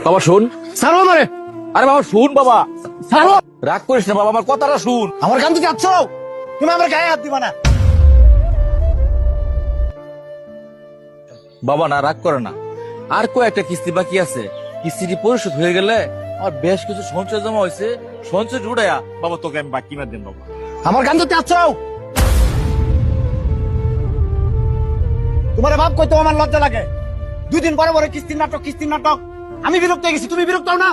বাবা শুন। ছাড়ো আমারে। আরে বাবা শুন বাবা। ছাড়ো। রাগ করিস না বাবা, আমার কথাটা শুন। আমার গান তো যাচ্ছ, তুমি আমার গায়ে হাত দিবা না। বাবা না রাগ করে না, আর কয়েকটা কিস্তি বাকি আছে, কিস্তিটি পরিশোধ হয়ে গেলে আমার বেশ কিছু সঞ্চয় জমা হয়েছে, সঞ্চয় জুড়াইয়া বাবা তোকে আমি বাকি কিনা দিন বাবা। আমার গান তো যাচ্ছ। তোমার ভাব কইতো আমার লজ্জা লাগে। 2 দিন পরে পরে কিস্তির নাটক। আমি বিরক্ত হয়ে গেছি, তুমি বিরক্ত হও না?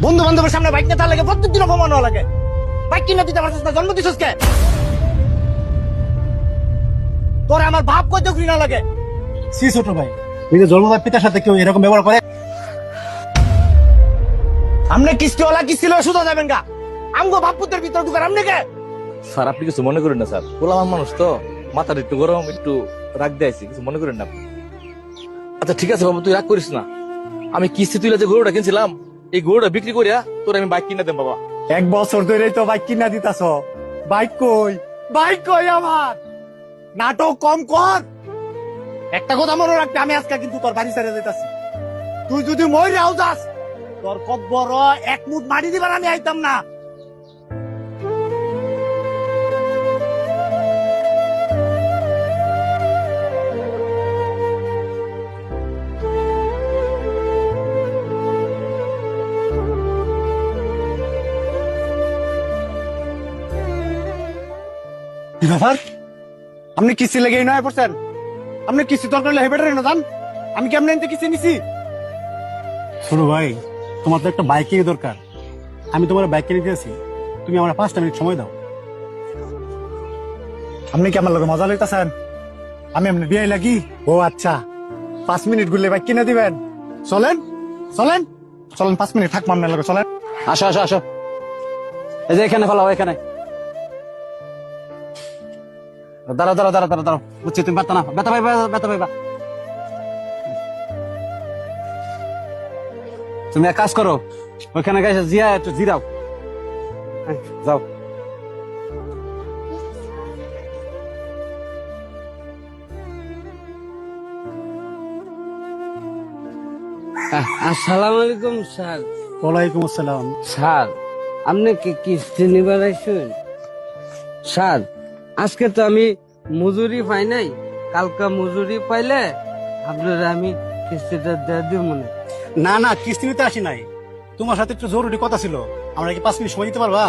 বন্ধু বান্ধবের সামনে বাইক নেতা লাগে, প্রত্যেকদিন অপমান হওয়া লাগে। বাইক কিনা দিতে পারছিস না, জন্ম দিছিস কে? তোরে আমার ভাব কইতে ঘৃণা লাগে। সি ছোট ভাই, নিজের জন্মদাতা পিতার সাথে কেউ এরকম ব্যবহার করে? আমনে কিস্তিওয়ালা কিস্তি লয়ে সুদা যাবেন গা। আমগো বাপুতের ভিতর ঢুকার আমনে কে? স্যার আপনি কিছু মনে করেন না স্যার, গোলাম মানুষ তো, মাথাটা একটু গরম, একটু রাগ দিয়েছি, কিছু মনে করেন না আপনি। আচ্ছা ঠিক আছে বাবা, তুই রাগ করিস না। আমি কিস্তি তুলে যে গরুটা কিনছিলাম, এই গরুটা বিক্রি করিয়া তোর আমি বাইক কিনা দেব বাবা। 1 বছর ধরেই তো বাইক কিনা দিতাছ। বাইক কই আমার? নাটক কম কর। একটা কথা মনে রাখতে, আমি আজকে কিন্তু তোর বাড়ি ছেড়ে যেতেছি। তুই যদি মই রাও যাস, তোর কব্বর 1 মুঠ মাটি দিবার আমি আইতাম না। কি ব্যাপার? আপনি কিস্তি লেগে নয় পড়ছেন? আপনি কিস্তি দরকার হলে হেবেটারে না যান। আমি কেমন এনতে কিস্তি নিছি? ছোট ভাই, তোমার তো একটা বাইকেরই দরকার। আমি তোমার বাইক কিনে দিয়েছি, তুমি আমার 5টা মিনিট সময় দাও। আপনি কি আমার লগে মজা লইতাছেন? আমি এমনি বিয়ে লাগি? ও আচ্ছা, 5 মিনিট ঘুরলে বাইক কিনে দিবেন? চলেন 5 মিনিট থাকবো আপনার লগে, চলেন। আসো। এই যে এখানে ফেলাও, এখানে দাঁড়াও। বুঝছি তুমি পারতা না, ব্যথা পাইবা। তুমি এক কাজ করো, ওইখানে গেছে জিয়া একটু জিরাও। যাও। আসসালামু আলাইকুম স্যার। ওয়ালাইকুম আসসালাম। স্যার আপনি কি কিস্তি নিবার আইসুন? স্যার আজকে তো আমি মজুরি পাই নাই, কালকা মজুরি পাইলে আপনার আমি কিস্তিটা দিয়ে দিব মনে। না, কিস্তি নিতে আসি নাই, তোমার সাথে একটু জরুরি কথা ছিল। আমরা কি 5 মিনিট সময় দিতে পারবা?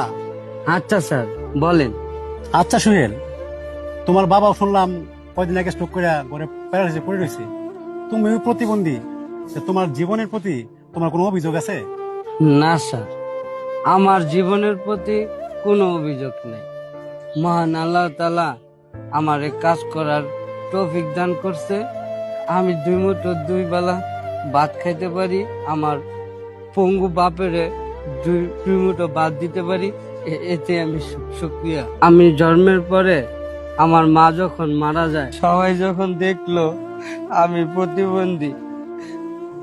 আচ্ছা স্যার বলেন। আচ্ছা সুহেল, তোমার বাবা শুনলাম কয়দিন আগে স্ট্রোক করে ঘরে প্যারালাইসিসে পড়ে রয়েছে। তুমি প্রতিবন্ধী, তোমার জীবনের প্রতি তোমার কোনো অভিযোগ আছে? না স্যার, আমার জীবনের প্রতি কোনো অভিযোগ নেই। মহান আল্লাহ তাআলা আমার কাজ করার তৌফিক দান করছে। আমি 2 মুঠো 2 বেলা ভাত খাইতে পারি, আমার পঙ্গু বাপেরে 2 মুঠো ভাত দিতে পারি, এতে আমি শুকরিয়া। আমি জন্মের পরে আমার মা যখন মারা যায়, সবাই যখন দেখলো আমি প্রতিবন্ধী,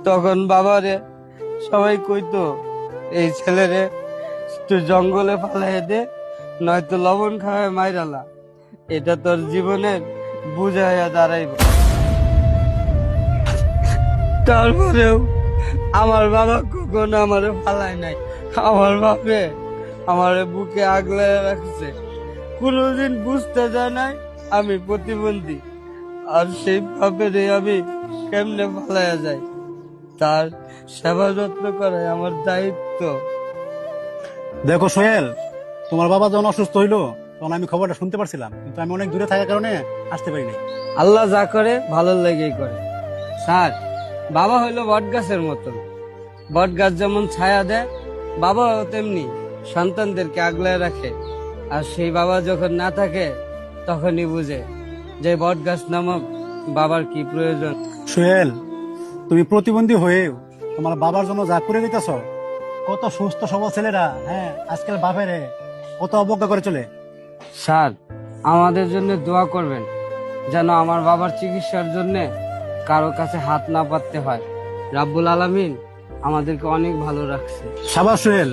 তখন বাবারে সবাই কইতো এই ছেলেরে তুই জঙ্গলে ফালাই দে, নয়তো লবণ খাওয়ায় মাইরালা, এটা তোর জীবনের বুঝাইয়া দাঁড়াইব। তারপরেও আমার বাবা কখনো আমারে ফালায় নাই। আমার বাপে আমারে বুকে আগলে রাখছে, কোনোদিন বুঝতে যায় নাই আমি প্রতিবন্ধী। আর সেই বাপেরে আমি কেমনে ফালাইয়া যাই, তার সেবা যত্ন করাই আমার দায়িত্ব। দেখো সোহেল, তোমার বাবা যখন অসুস্থ হইলো তখন আমি খবরটা শুনতে পারছিলাম, কিন্তু আমি অনেক দূরে থাকার কারণে আসতে পারি নাই। আল্লাহ যা করে ভালো লেগেই করে। স্যার বাবা হইলো বট গাছের মতন, বট গাছ যেমন ছায়া দেয়, বাবাও তেমনি সন্তানদেরকে আগলায় রাখে। আর সেই বাবা যখন না থাকে তখনই বুঝে যে বট গাছ নামক বাবার কি প্রয়োজন। সোহেল, তুমি প্রতিবন্ধী হয়েও তোমার বাবার জন্য যা করে দিতেছ, কত সুস্থ সবল ছেলেরা আজকাল বাপেরে কত অবজ্ঞা করে চলে। স্যার আমাদের জন্য দোয়া করবেন, যেন আমার বাবার চিকিৎসার জন্য কারো কাছে হাত না পাততে হয়। রাব্বুল আলামিন আমাদেরকে অনেক ভালো রাখছে। সাবাস সোহেল,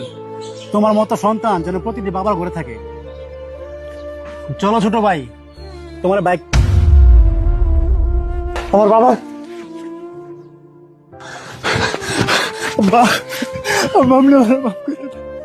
তোমার মতো সন্তান যেন প্রতিটি বাবার ঘরে থাকে। চলো ছোট ভাই, তোমার বাইক। আমার বাবা আব্বা আম্মা আপনি আমার মাফ করে